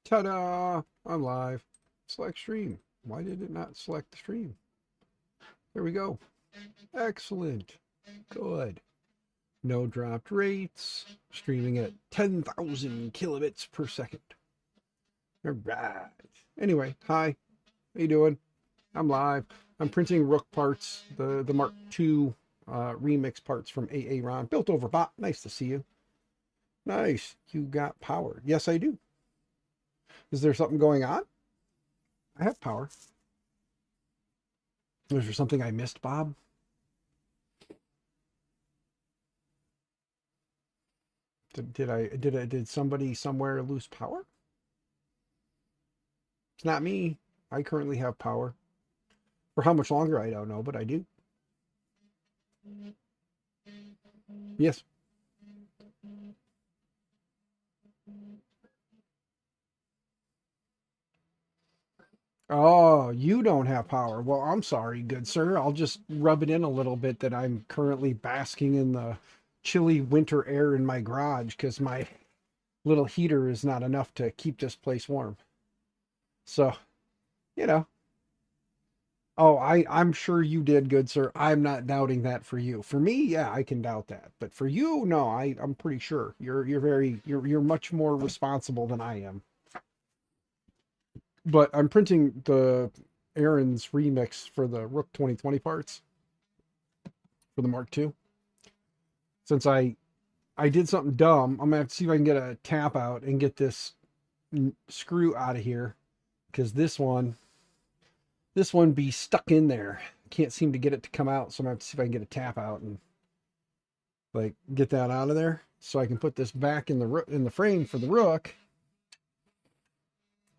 Ta-da! I'm live. Select stream. Why did it not select the stream? There we go. Excellent. Good. No dropped rates. Streaming at 10,000 kilobits per second. All right. Anyway, hi. How you doing? I'm live. I'm printing Rook parts, the Mark II remix parts from AA Ron. Built over bot. Nice to see you. Nice. You got power. Yes, I do. Is there something going on? I have power. Was there something I missed, Bob? Did somebody somewhere lose power? It's not me. I currently have power. For how much longer, I don't know, but I do. Yes. Oh, you don't have power. Well, I'm sorry, good sir. I'll just rub it in a little bit that I'm currently basking in the chilly winter air in my garage because my little heater is not enough to keep this place warm. So, you know. Oh, I'm sure you did, good sir. I'm not doubting that for you. For me, yeah, I can doubt that. But for you, no, I'm pretty sure. You're much more responsible than I am. But I'm printing the Aaron's remix for the Rook 2020 parts for the Mark II. Since I did something dumb, I'm gonna have to see if I can get a tap out and get this screw out of here, because this one be stuck in there. Can't seem to get it to come out, so I'm gonna have to see if I can get a tap out and like get that out of there, so I can put this back in the frame for the Rook.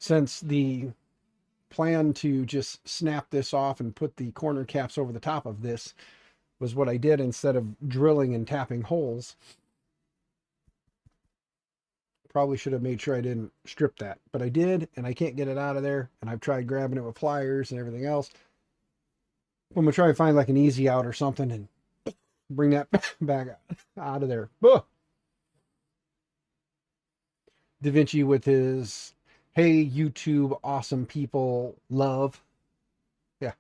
Since the plan to just snap this off and put the corner caps over the top of this was what I did instead of drilling and tapping holes. Probably should have made sure I didn't strip that, but I did, and I can't get it out of there, and I've tried grabbing it with pliers and everything else. I'm gonna try and find like an easy out or something and bring that back out of there. Da Vinci with his "Hey YouTube awesome people love." Yeah.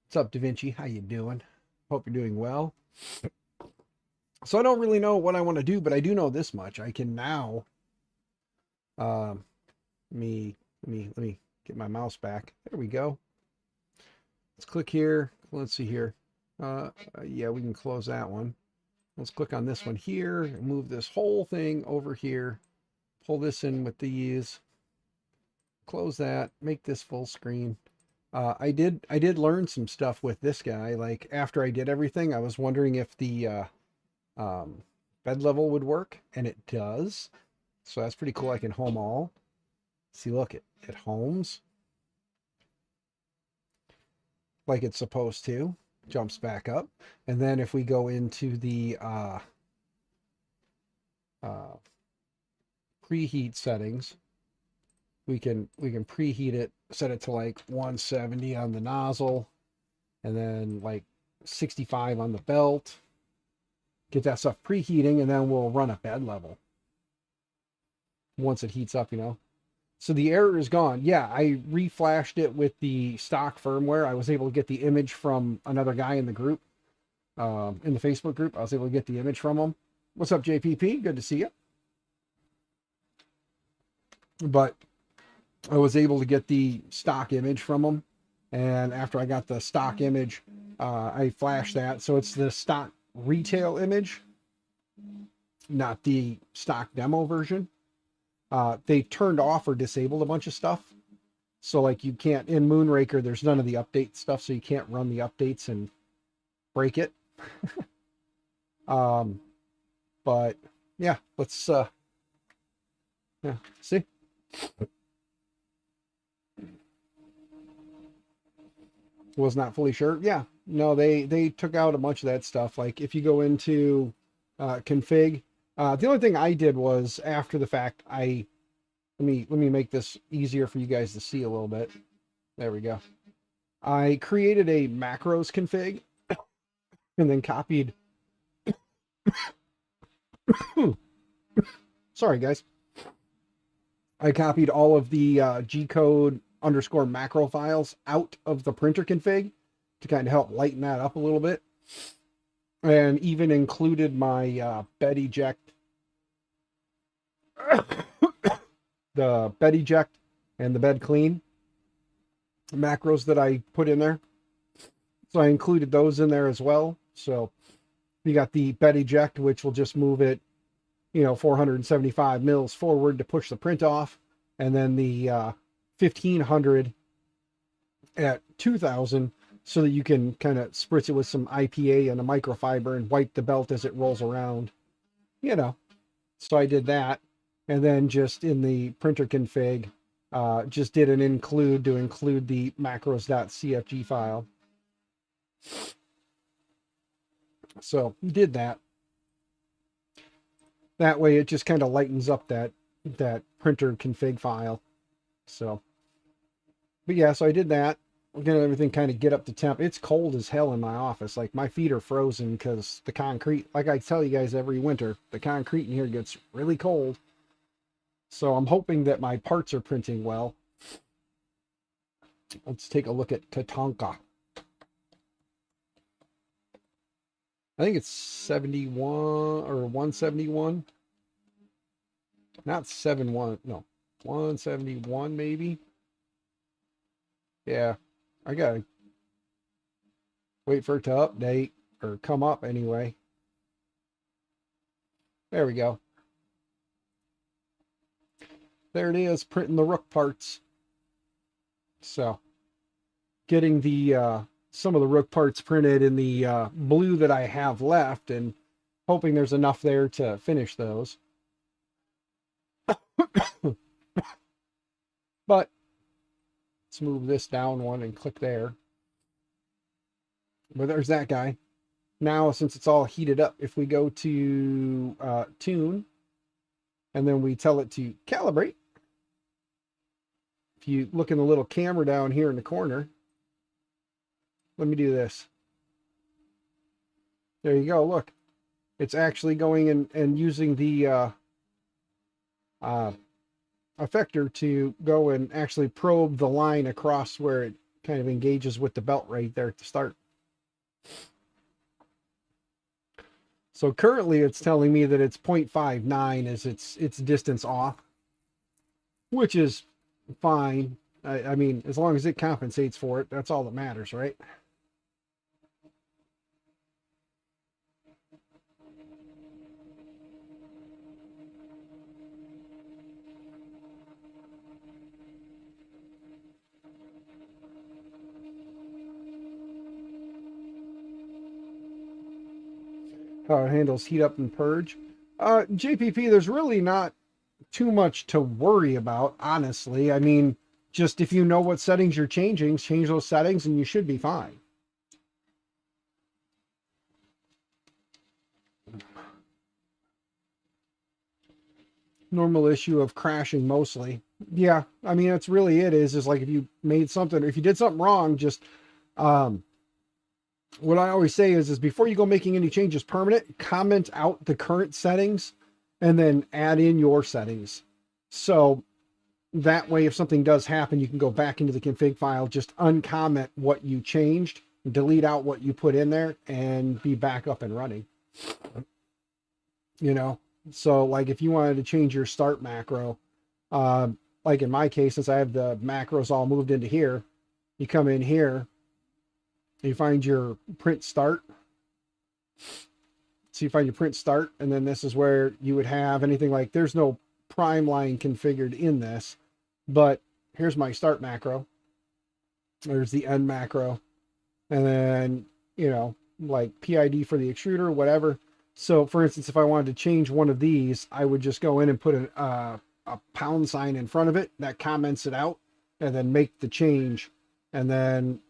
What's up, Da Vinci? How you doing? Hope you're doing well. So I don't really know what I want to do, but I do know this much. I can now let me get my mouse back. There we go. Let's click here. Let's see here. Yeah, we can close that one. Let's click on this one here and move this whole thing over here. Pull this in with these. Close that. Make this full screen. I did learn some stuff with this guy. Like after I did everything, I was wondering if the bed level would work, and it does. So that's pretty cool. I can home all. See, look, it homes like it's supposed to. Jumps back up. And then if we go into the preheat settings, we can preheat it, set it to like 170 on the nozzle, and then like 65 on the belt. Get that stuff preheating, and then we'll run a bed level once it heats up, you know. So the error is gone. Yeah, I reflashed it with the stock firmware. I was able to get the image from another guy in the group, in the Facebook group. I was able to get the image from him. What's up, JPP? Good to see you. But I was able to get the stock image from him. And after I got the stock image, I flashed that. So it's the stock retail image, not the stock demo version. They turned off or disabled a bunch of stuff. So like you can't, in Moonraker, there's none of the update stuff, so you can't run the updates and break it. But yeah, let's yeah, see. Was not fully sure. Yeah, no, they took out a bunch of that stuff. Like if you go into config, the only thing I did was after the fact, let me make this easier for you guys to see a little bit. There we go. I created a macros config and then copied. Sorry, guys. I copied all of the G-code underscore macro files out of the printer config to kind of help lighten that up a little bit. And even included my bed eject, the bed eject and the bed clean macros that I put in there. So I included those in there as well. So you got the bed eject, which will just move it, 475 mils forward to push the print off. And then the 1500 at 2000 so that you can kind of spritz it with some IPA and a microfiber and wipe the belt as it rolls around. So I did that. And then just in the printer config, just did an include to include the macros.cfg file. So did that. That way it just kind of lightens up that printer config file. So, but yeah, so I did that. We're gonna everything kind of get up to temp. It's cold as hell in my office. Like my feet are frozen because the concrete, like I tell you guys every winter, the concrete in here gets really cold. So I'm hoping that my parts are printing well. Let's take a look at Tatanka. I think it's 71 or 171. Not 71, no. 171 maybe. Yeah, I gotta wait for it to update or come up anyway. There we go. There it is, printing the Rook parts. So, getting the some of the Rook parts printed in the blue that I have left, and hoping there's enough there to finish those. But let's move this down one and click there. But there's that guy. Now, since it's all heated up, if we go to tune, and then we tell it to calibrate, if you look in the little camera down here in the corner, let me do this. There you go, look. It's actually going and using the effector to go and actually probe the line across where it kind of engages with the belt right there at the start. So currently it's telling me that it's 0.59 as its distance off, which is fine. I mean, as long as it compensates for it, that's all that matters, right? How it handles heat up and purge. JPP, there's really not too much to worry about, honestly. I mean, just if you know what settings you're changing, change those settings and you should be fine. Normal issue of crashing mostly. Yeah, I mean, that's really it is like if you made something, or if you did something wrong, just what I always say is before you go making any changes permanent, comment out the current settings and then add in your settings. So that way, if something does happen, you can go back into the config file, just uncomment what you changed, delete out what you put in there, and be back up and running. So like if you wanted to change your start macro, like in my case, since I have the macros all moved into here, you come in here, you find your print start. So you find your print start, and then this is where you would have anything like, there's no prime line configured in this, but here's my start macro. There's the end macro. And then, like PID for the extruder, whatever. So for instance, if I wanted to change one of these, I would just go in and put a pound sign in front of it that comments it out, and then make the change, and then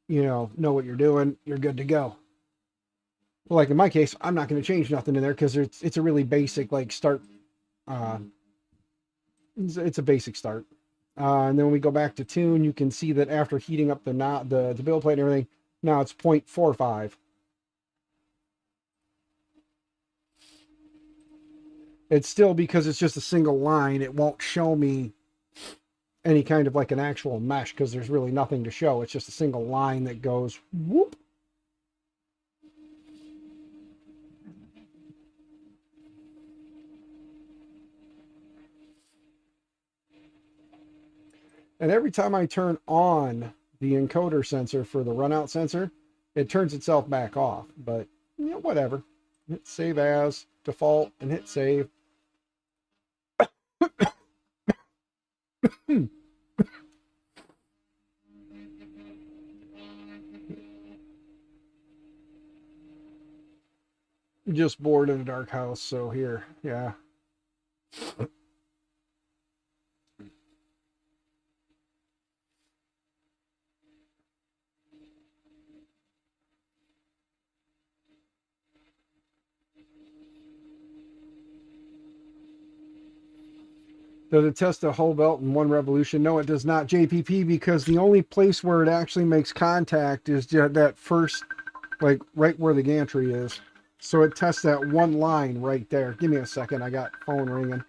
know what you're doing, you're good to go. Well, like in my case, I'm not going to change nothing in there because it's a really basic like start. It's a basic start. And then when we go back to tune, you can see that after heating up the build plate and everything, now it's 0.45. It's still, because it's just a single line, it won't show me any kind of like an actual mesh, because there's really nothing to show. It's just a single line that goes whoop. And every time I turn on the encoder sensor for the runout sensor, it turns itself back off. But you know, whatever. Hit save as default and hit save. Just bored in a dark house, so here, yeah. Does it test the whole belt in one revolution? No, it does not, JPP, because the only place where it actually makes contact is that first, like right where the gantry is. So it tests that one line right there. Give me a second. I got phone ringing.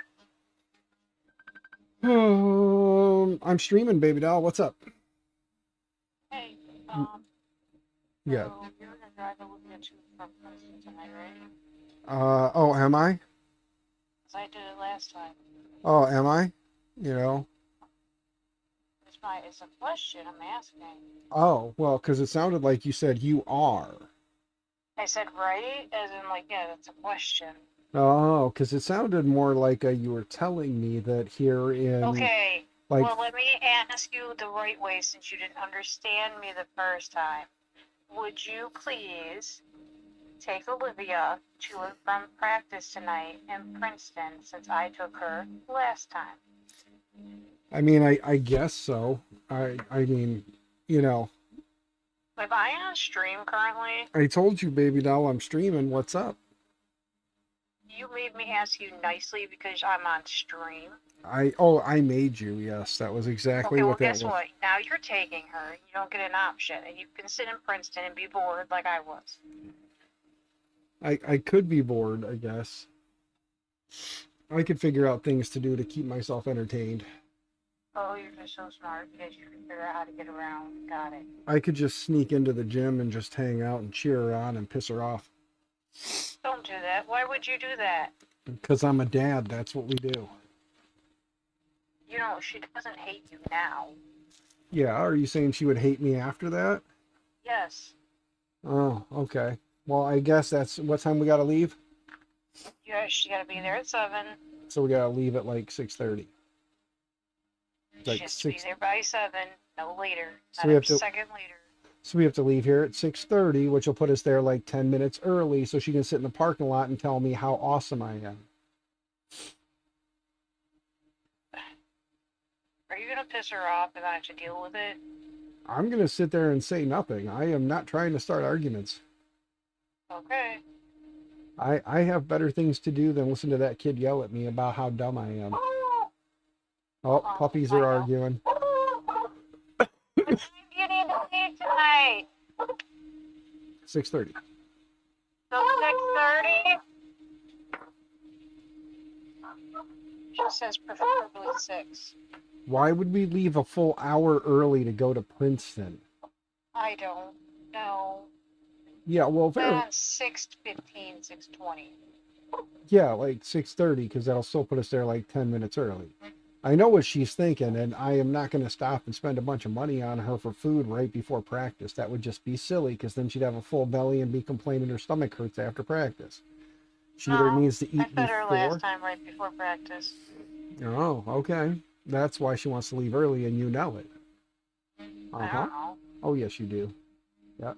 I'm streaming, baby doll. What's up? Hey, yeah. so you're gonna drive over here to from Princeton tonight, right? Oh, am I? 'Cause I did it last time. Oh, am I? You know. It's a question I'm asking. Oh, well, because it sounded like you said you are. I said right, as in like, yeah, that's a question. Oh, because it sounded more like you were telling me that here in. Okay. Like, well, let me ask you the right way since you didn't understand me the first time. Would you please take Olivia to and from practice tonight in Princeton since I took her last time? I mean, I guess so. I mean, you know. Am I on stream currently? I told you, baby doll, I'm streaming. What's up? You made me ask you nicely because I'm on stream. I made you. Yes, that was exactly what that was. Guess what? Now you're taking her. You don't get an option, and you can sit in Princeton and be bored like I was. I could be bored, I guess. I could figure out things to do to keep myself entertained. Oh, you're just so smart because you can figure out how to get around. Got it. I could just sneak into the gym and just hang out and cheer her on and piss her off. Don't do that. Why would you do that? Because I'm a dad. That's what we do. You know, she doesn't hate you now. Yeah, are you saying she would hate me after that? Yes. Oh, okay. Well, I guess that's what time we got to leave? Yeah, she got to be there at 7. So we got to leave at like 6:30. Like she has to be there by 7, no later. So we have to, second later. So we have to leave here at 6:30, which will put us there like 10 minutes early so she can sit in the parking lot and tell me how awesome I am. Are you going to piss her off and I have to deal with it? I'm going to sit there and say nothing. I am not trying to start arguments. Okay. I have better things to do than listen to that kid yell at me about how dumb I am. Oh, puppies are arguing. What time do you need to leave tonight? 6:30. So 6:30? She says preferably 6. Why would we leave a full hour early to go to Princeton? I don't know. Yeah, well, very... 6:15, 6:20. Yeah, like 6:30, because that'll still put us there like 10 minutes early. I know what she's thinking, and I am not going to stop and spend a bunch of money on her for food right before practice. That would just be silly, because then she'd have a full belly and be complaining her stomach hurts after practice. She either needs to eat before. I fed her last time right before practice. Oh, okay. That's why she wants to leave early, and you know it. I don't know. Oh, yes, you do. Yeah.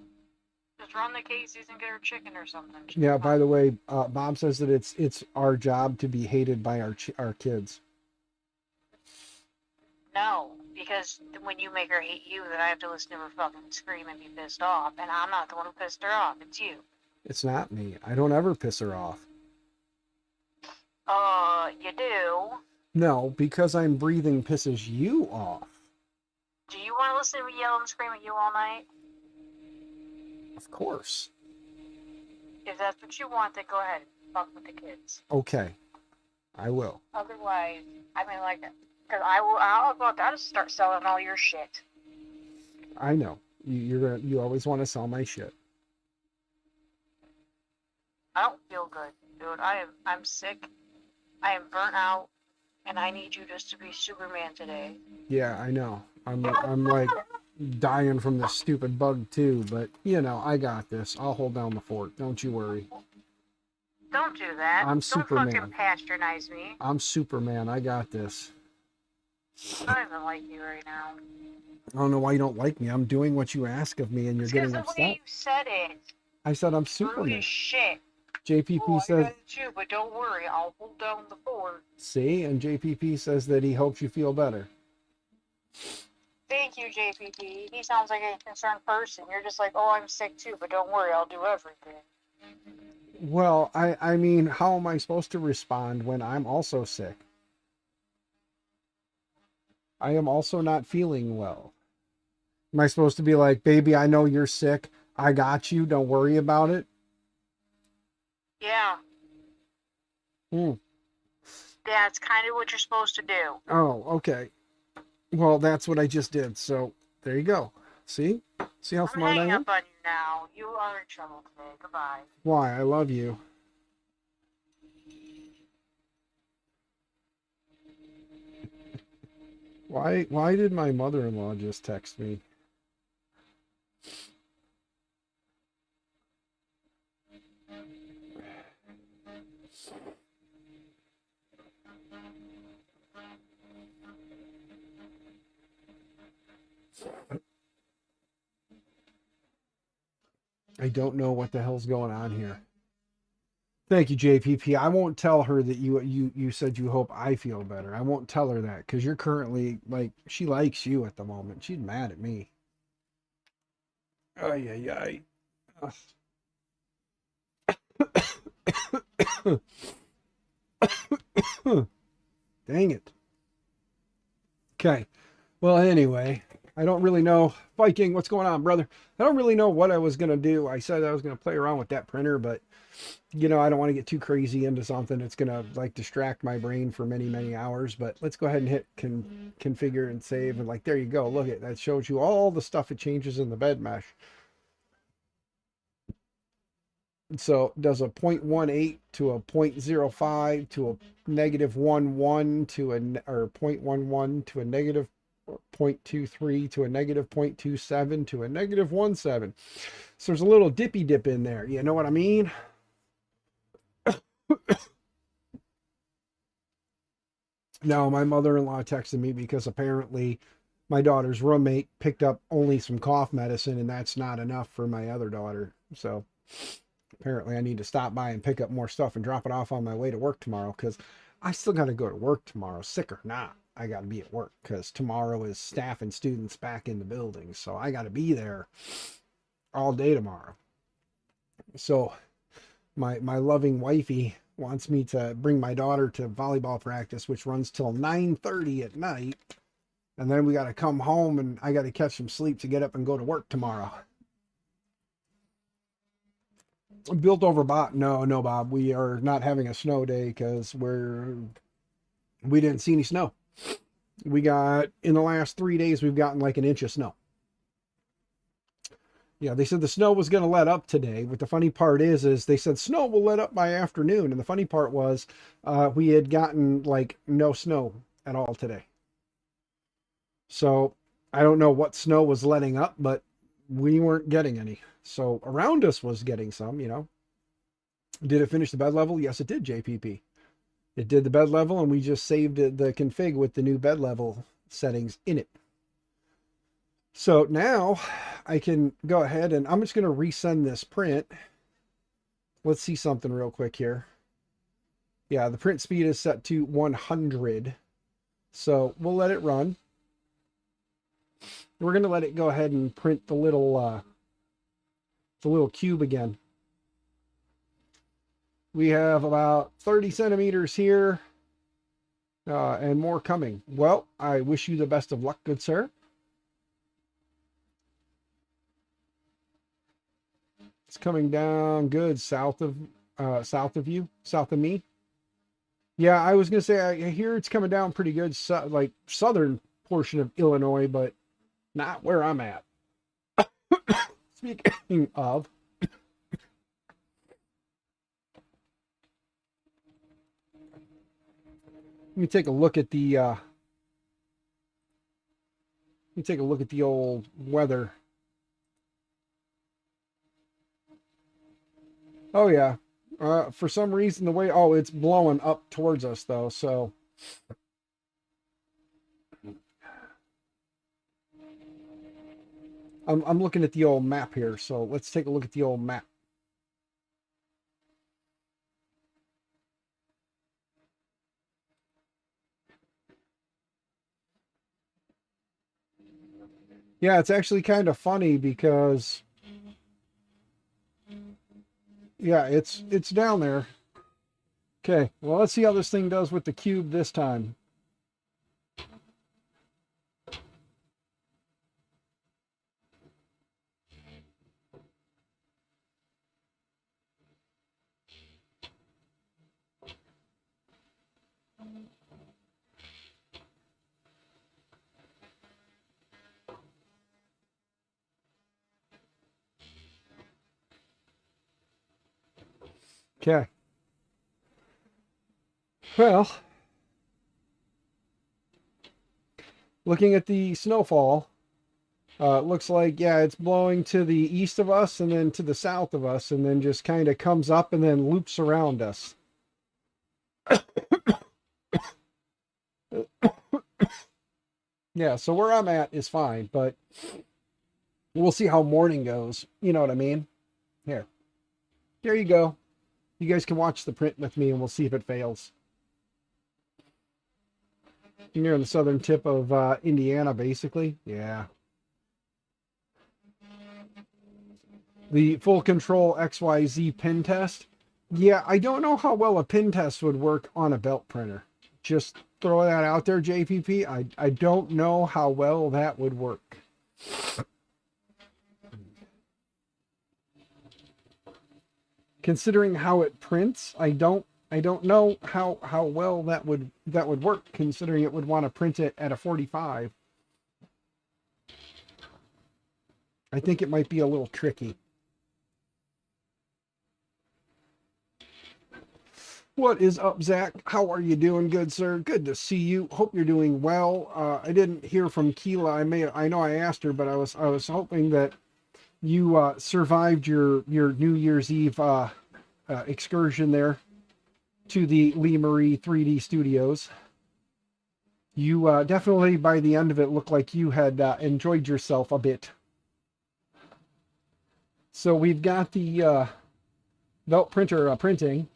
Just run the Casey's and get her chicken or something. Yeah, by the way, Bob says that it's our job to be hated by our kids. No, because when you make her hate you, then I have to listen to her fucking scream and be pissed off, and I'm not the one who pissed her off, it's you. It's not me. I don't ever piss her off. You do? No, because I'm breathing pisses you off. Do you want to listen to me yell and scream at you all night? Of course. If that's what you want, then go ahead. Fuck with the kids. Okay. I will. Otherwise, I mean, like, Because I'll go out there and start selling all your shit. I know. You always want to sell my shit. I don't feel good, dude. I'm sick. I am burnt out, and I need you just to be Superman today. Yeah, I know. I'm like dying from this stupid bug too, but you know, I got this. I'll hold down the fort. Don't you worry. Don't do that. I'm Don't fucking Superman. patronize me. I'm Superman. I got this. I don't even like you right now. I don't know why you don't like me. I'm doing what you ask of me and you're It's getting because the way upset. you said it. I said I'm Rude Superman. as shit. JPP Oh, I says, got it too, but don't worry. I'll hold down the fort. see, and JPP says that he hopes you feel better. Thank you, JPP. He sounds like a concerned person. You're just like, oh, I'm sick too, but don't worry. I'll do everything. Well, I mean, how am I supposed to respond when I'm also sick? I am also not feeling well. Am I supposed to be like, baby, I know you're sick. I got you. Don't worry about it. Yeah. Hmm. That's kind of what you're supposed to do. Oh, okay. Well, that's what I just did. So there you go. See? See how I'm smart I hanging am? up on you now. You are in trouble today. Goodbye. Why? I love you. Why did my mother-in-law just text me? I don't know what the hell's going on here. Thank you, JPP. I won't tell her that you said you hope I feel better. I won't tell her that because you're currently like she likes you at the moment. She's mad at me. Ay ay ay. Dang it. Okay. Well, anyway, I don't really know. Viking, what's going on, brother? I don't really know what I was going to do. I said I was going to play around with that printer, but you know, I don't want to get too crazy into something. It's going to like distract my brain for many, many hours, but let's go ahead and hit configure and save. And like, there you go. Look at that. Shows you all the stuff it changes in the bed mesh. So it does a 0.18 to a 0.05 to a -11 to a or 0.11 to a -0.23 to a -0.27 to a -17. So there's a little dippy dip in there. You know what I mean? Now, my mother-in-law texted me because apparently my daughter's roommate picked up only some cough medicine and that's not enough for my other daughter. So apparently I need to stop by and pick up more stuff and drop it off on my way to work tomorrow because I still got to go to work tomorrow, sick or not. I got to be at work because tomorrow is staff and students back in the building. So I got to be there all day tomorrow. So my loving wifey wants me to bring my daughter to volleyball practice, which runs till 9:30 at night. And then we got to come home and I got to catch some sleep to get up and go to work tomorrow. Built over bot. No, Bob. We are not having a snow day because we didn't see any snow. We got in the last 3 days, we've gotten like an inch of snow. Yeah, they said the snow was going to let up today. But the funny part is they said snow will let up by afternoon. And the funny part was we had gotten like no snow at all today. So I don't know what snow was letting up, but we weren't getting any. So around us was getting some, you know. Did it finish the bed level? Yes, it did, JPP. It did the bed level, and we just saved the config with the new bed level settings in it. So now I can go ahead and I'm just going to resend this print. Let's see something real quick here. Yeah, the print speed is set to 100. So we'll let it run. We're going to let it go ahead and print the little cube again. We have about 30 centimeters here and more coming. Well, I wish you the best of luck, good sir. It's coming down good south of you, south of me. Yeah, I was gonna say I hear it's coming down pretty good, like southern portion of Illinois, but not where I'm at. Speaking of, let me take a look at the old weather. Oh yeah. For some reason the way it's blowing up towards us though, so I'm looking at the old map here, so let's take a look at the old map. Yeah, it's actually kind of funny because yeah, it's down there. Okay, well let's see how this thing does with the cube this time. Okay. Well, looking at the snowfall, it looks like, yeah, it's blowing to the east of us and then to the south of us and then just kind of comes up and then loops around us. Yeah, so where I'm at is fine, but we'll see how morning goes. You know what I mean? Here. There you go. You guys can watch the print with me and we'll see if it fails. You're on the southern tip of Indiana, basically. Yeah. The full control XYZ pin test. Yeah, I don't know how well a pin test would work on a belt printer. Just throw that out there, JPP. I don't know how well that would work. Considering how it prints, I don't know how well that would work, considering it would want to print it at a 45. I think it might be a little tricky. What is up, Zach? How are you doing, good sir? Good to see you. Hope you're doing well. I didn't hear from Keela. I know I asked her, but I was hoping that you survived your New Year's Eve excursion there to the Lee Marie 3D studios. You definitely, by the end of it, looked like you had enjoyed yourself a bit. So we've got the belt printer printing.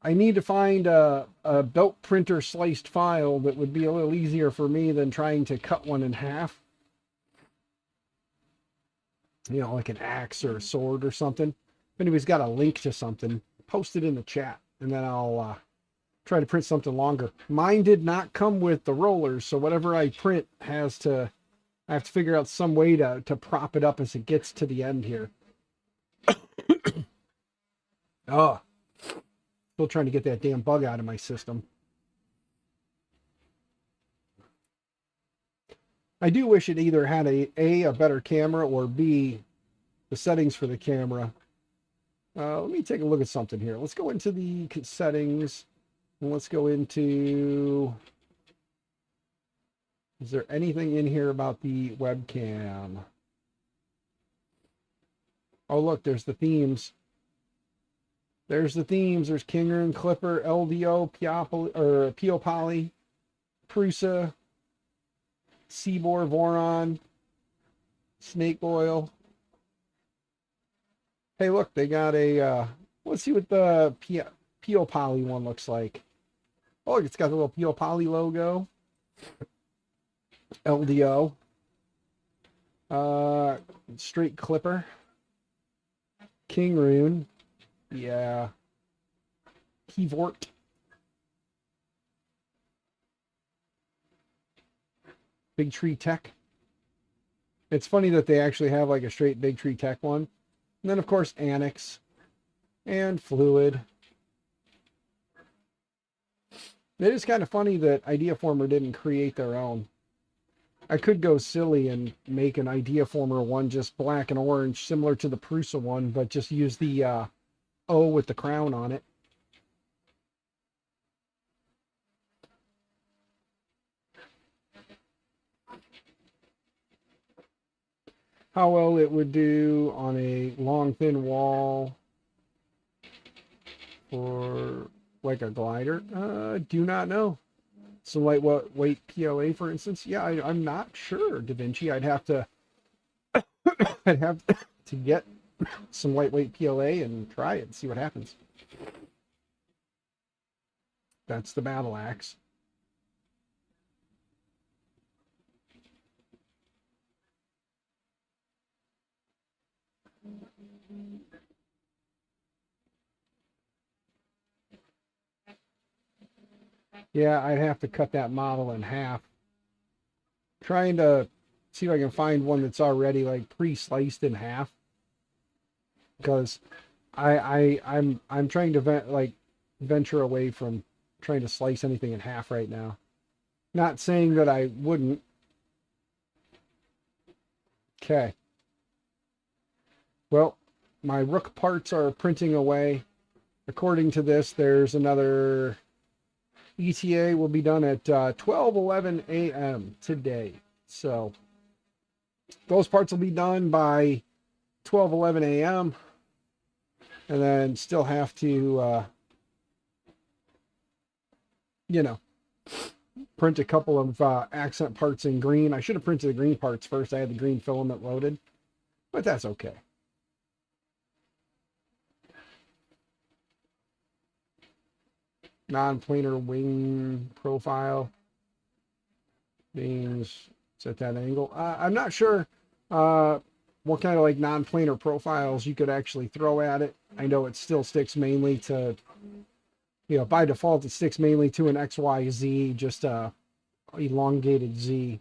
I need to find a belt printer sliced file that would be a little easier for me than trying to cut one in half. You know, like an axe or a sword or something. If anybody's got a link to something, post it in the chat, and then I'll try to print something longer. Mine did not come with the rollers, so whatever I print I have to figure out some way to prop it up as it gets to the end here. Oh, still trying to get that damn bug out of my system. I do wish it either had a better camera or B, the settings for the camera. Let me take a look at something here. Let's go into the settings. And let's go into... Is there anything in here about the webcam? Oh, look, there's the themes. There's the themes. There's Kingerin, Clipper, LDO, Pio Poly, Prusa, Seabor, Voron, Snake Oil. Hey, look, they got a, let's see what the Pio Poly one looks like. Oh, it's got the little Pio Poly logo. LDO. Straight Clipper. King Rune. Yeah. Keyvort. Big Tree Tech. It's funny that they actually have like a straight Big Tree Tech one. And then, of course, Annex and Fluid. It is kind of funny that IdeaFormer didn't create their own. I could go silly and make an IdeaFormer one just black and orange, similar to the Prusa one, but just use the O with the crown on it. How well it would do on a long, thin wall or like a glider? Do not know. So lightweight PLA, for instance. Yeah, I'm not sure, DaVinci. I'd have to get some lightweight PLA and try it and see what happens. That's the battle axe. Yeah, I'd have to cut that model in half. Trying to see if I can find one that's already like pre-sliced in half. Because I'm trying to venture away from trying to slice anything in half right now. Not saying that I wouldn't. Okay. Well, my rook parts are printing away. According to this, there's another ETA will be done at 12:11 a.m. today. So those parts will be done by 12:11 a.m. and then still have to, print a couple of accent parts in green. I should have printed the green parts first. I had the green filament loaded, but that's okay. Non-planar wing profile. Beams at that angle. I'm not sure what kind of like non-planar profiles you could actually throw at it. I know it still sticks mainly to, by default it sticks mainly to an XYZ, just a elongated Z.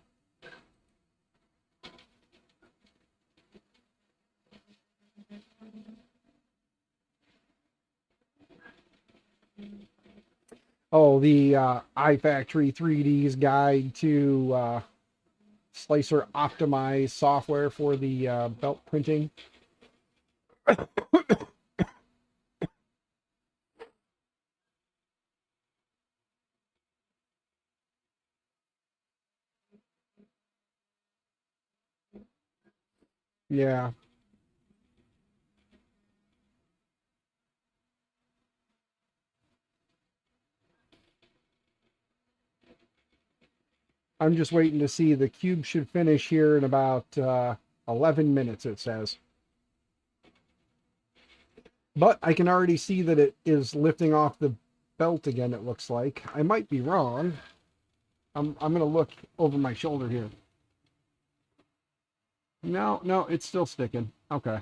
Oh, the iFactory 3D's guide to slicer optimized software for the belt printing. Yeah. I'm just waiting to see. The cube should finish here in about 11 minutes, it says. But I can already see that it is lifting off the belt again, it looks like. I might be wrong. I'm going to look over my shoulder here. No, it's still sticking. Okay.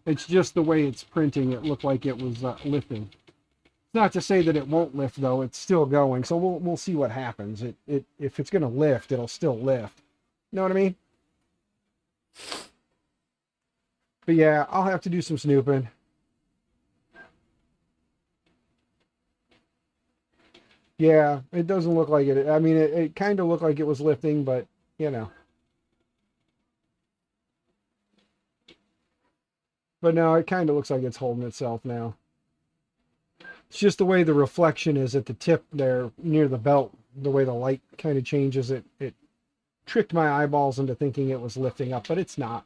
It's just the way it's printing. It looked like it was lifting. It's not to say that it won't lift, though. It's still going. So we'll see what happens. If it's going to lift, it'll still lift. You know what I mean? But yeah, I'll have to do some snooping. Yeah, it doesn't look like it. I mean, it kind of looked like it was lifting, but, But no, it kind of looks like it's holding itself now. It's just the way the reflection is at the tip there near the belt, the way the light kind of changes it. It tricked my eyeballs into thinking it was lifting up, but it's not.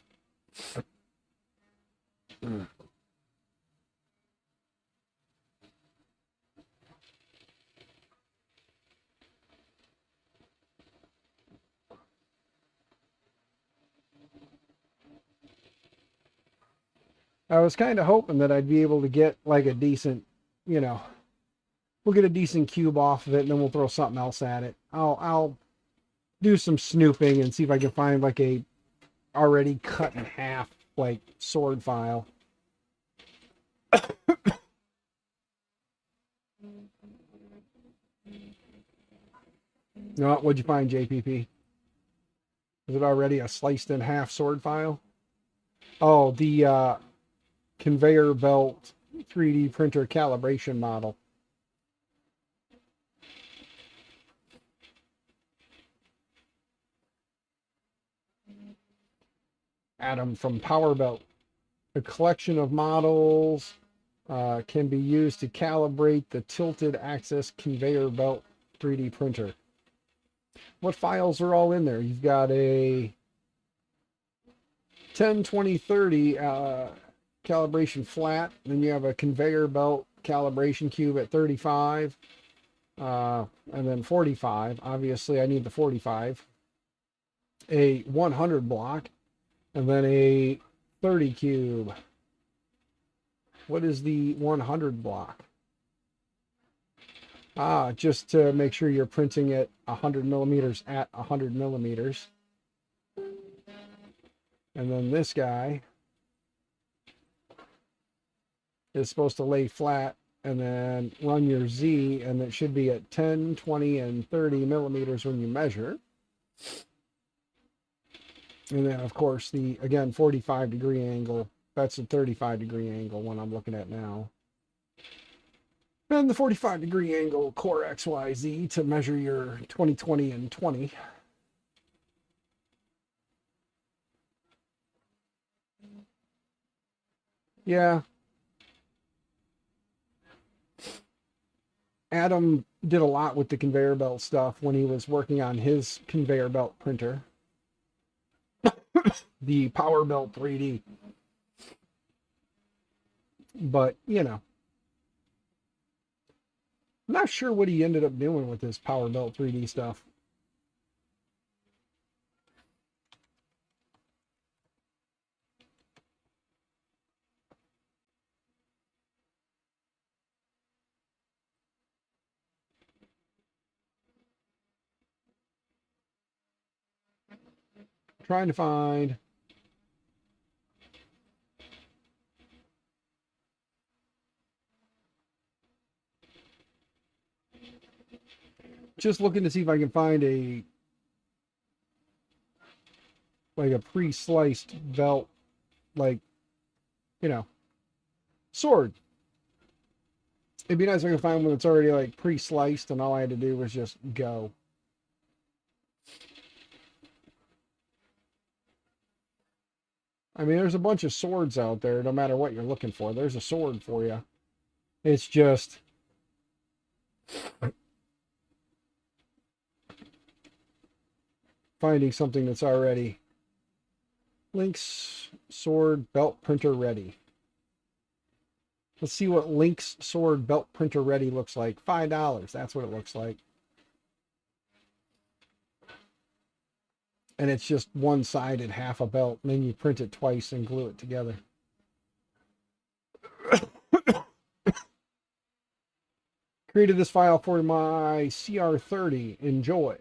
I was kind of hoping that I'd be able to get like a decent, we'll get a decent cube off of it and then we'll throw something else at it. I'll do some snooping and see if I can find like a already cut in half like sword file. No, what'd you find, JPP? Is it already a sliced in half sword file? Oh, the conveyor belt 3D printer calibration model. Adam from Power Belt. A collection of models can be used to calibrate the tilted axis conveyor belt 3D printer. What files are all in there? You've got a 10, 20, 30 calibration flat. Then you have a conveyor belt calibration cube at 35. And then 45. Obviously, I need the 45. A 100 block. And then a 30 cube. What is the 100 block? Just to make sure you're printing at 100 millimeters at 100 millimeters. And then this guy is supposed to lay flat and then run your Z, and it should be at 10, 20, and 30 millimeters when you measure. And then, of course, the, again, 45-degree angle. That's a 35-degree angle one I'm looking at now. And the 45-degree angle core XYZ to measure your 20, 20, and 20. Yeah. Adam did a lot with the conveyor belt stuff when he was working on his conveyor belt printer. The Power Belt 3D. But, you know. I'm not sure what he ended up doing with this Power Belt 3D stuff. Trying to find just looking to see if I can find a like a pre-sliced belt, like, you know, sword. It'd be nice if I could find one that's already like pre-sliced and all I had to do was just go. I mean, there's a bunch of swords out there, no matter what you're looking for. There's a sword for you. It's just finding something that's already Link's sword belt printer ready. Let's see what Link's sword belt printer ready looks like. $5. That's what it looks like. And it's just one-sided, half a belt. And then you print it twice and glue it together. Created this file for my CR30. Enjoy.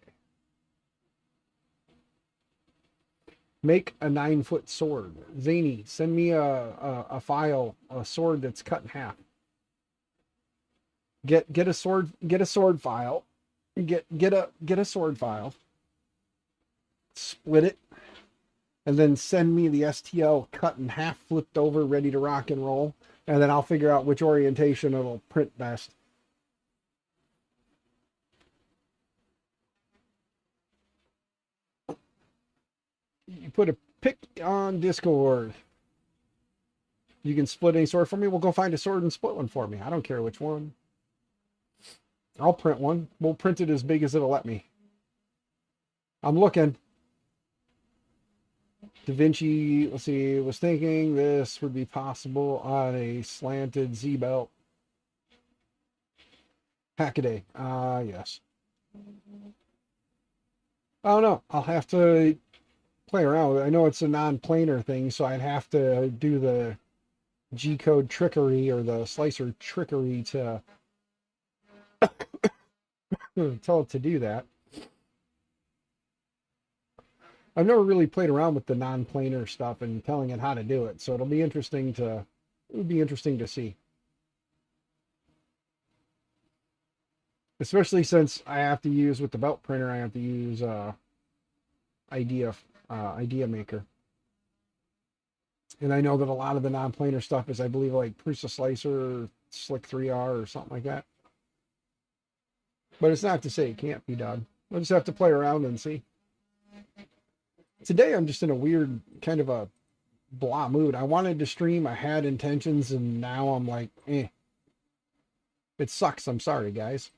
Make a 9-foot sword. Zany, send me a file, a sword that's cut in half. Get a sword file. Get a sword file. Split it, and then send me the STL cut in half, flipped over, ready to rock and roll, and then I'll figure out which orientation it'll print best. You put a pic on Discord. You can split any sword for me. We'll go find a sword and split one for me. I don't care which one. I'll print one. We'll print it as big as it'll let me. I'm looking. Da Vinci, let's see, was thinking this would be possible on a slanted Z belt. Hackaday. Yes. I don't know. I'll have to play around with it. I know it's a non-planar thing, so I'd have to do the G-code trickery or the slicer trickery to tell it to do that. I've never really played around with the non-planar stuff and telling it how to do it, so it'll be interesting to see. Especially since I have to use, with the belt printer, I have to use Idea Maker. And I know that a lot of the non-planar stuff is, I believe, like Prusa Slicer, Slick 3R, or something like that. But it's not to say it can't be done. We'll just have to play around and see. Today I'm just in a weird kind of a blah mood. I wanted to stream. I had intentions, and now I'm like, eh. It sucks. I'm sorry, guys.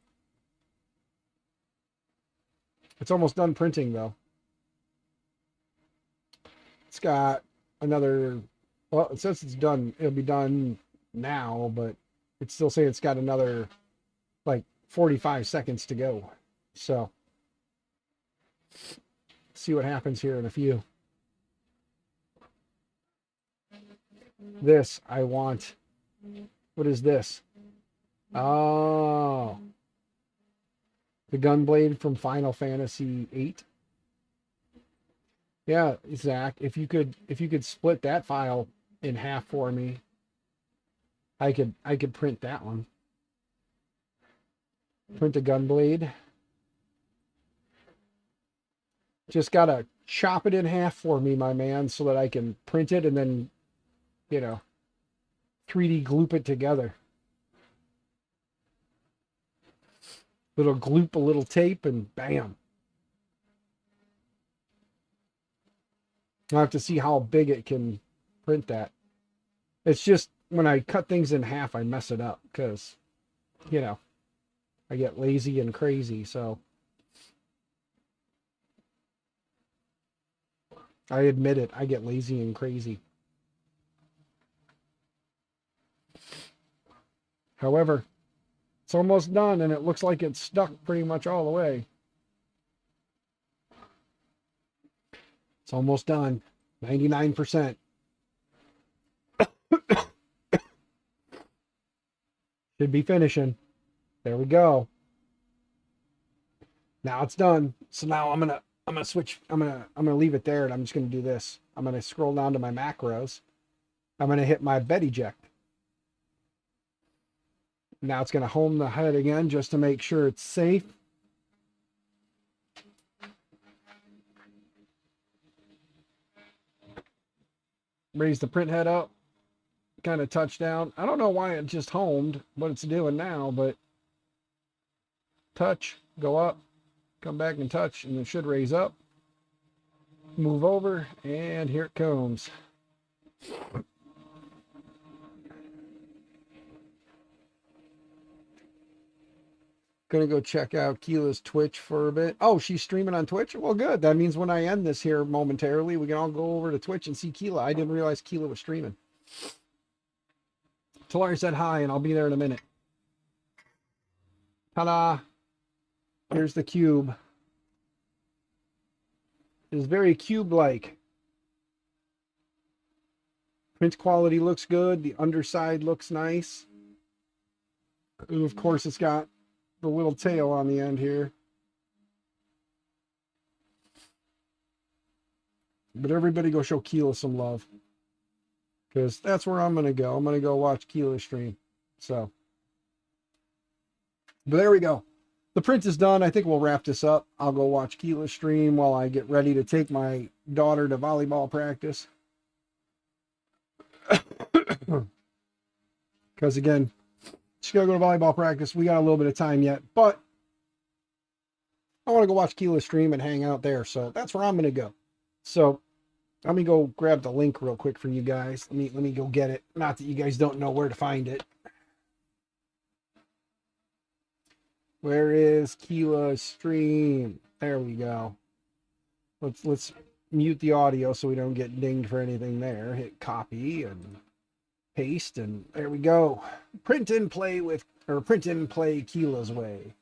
It's almost done printing, though. It's got another, well, it says it's done. It'll be done now, but it's still saying it's got another, like, 45 seconds to go. So, see what happens here in a few. This, I want. What is this? Oh. The Gunblade from Final Fantasy VIII. Yeah, Zach, if you could split that file in half for me, I could print that one. Print a Gunblade. Just gotta chop it in half for me, my man, so that I can print it and then, 3D gloop it together. Little gloop, a little tape, and bam. I'll have to see how big it can print that. It's just when I cut things in half, I mess it up because, I get lazy and crazy. So I admit it, I get lazy and crazy. However, it's almost done and it looks like it's stuck pretty much all the way. It's almost done. 99%. Should be finishing. There we go. Now it's done. So now I'm gonna switch. I'm gonna leave it there, and I'm just gonna do this. I'm gonna scroll down to my macros. I'm gonna hit my bed eject. Now it's gonna home the head again just to make sure it's safe. Raise the print head up. Kind of touch down. I don't know why it just homed, what it's doing now, but touch, go up, come back and touch, and it should raise up. Move over, and here it comes. Gonna go check out Keela's Twitch for a bit. Oh, she's streaming on Twitch? Well, good. That means when I end this here momentarily, we can all go over to Twitch and see Keela. I didn't realize Keela was streaming. Talari said hi, and I'll be there in a minute. Ta-da! Here's the cube. It is very cube-like. Print quality looks good. The underside looks nice. And of course, it's got the little tail on the end here. But everybody go show Keela some love. Because that's where I'm going to go. I'm going to go watch Keela stream. So. But there we go. The print is done. I think we'll wrap this up. I'll go watch Keela stream while I get ready to take my daughter to volleyball practice. Because again, she's got to go to volleyball practice. We got a little bit of time yet. But I want to go watch Keela stream and hang out there. So that's where I'm going to go. So let me go grab the link real quick for you guys. Let me go get it. Not that you guys don't know where to find it. Where is Keela's stream? There we go. Let's mute the audio so we don't get dinged for anything there. Hit copy and paste, and there we go. Print and play Keela's way.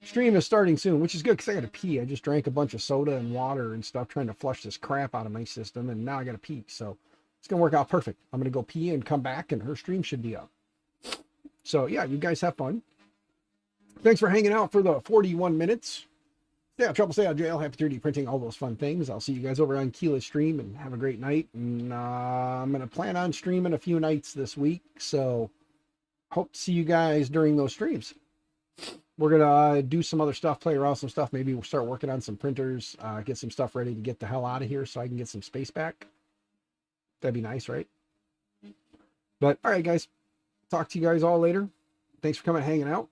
Stream is starting soon, which is good because I gotta pee. I just drank a bunch of soda and water and stuff trying to flush this crap out of my system, and now I gotta pee. So it's gonna work out perfect. I'm gonna go pee and come back, and her stream should be up. So yeah, you guys have fun. Thanks for hanging out for the 41 minutes. Yeah, trouble stay out of jail, happy 3D printing, all those fun things. I'll see you guys over on Keela's stream, and have a great night. And I'm gonna plan on streaming a few nights this week, so hope to see you guys during those streams. We're gonna do some other stuff, play around with some stuff. Maybe we'll start working on some printers, get some stuff ready to get the hell out of here so I can get some space back. That'd be nice, right? But all right, guys, talk to you guys all later. Thanks for coming and hanging out.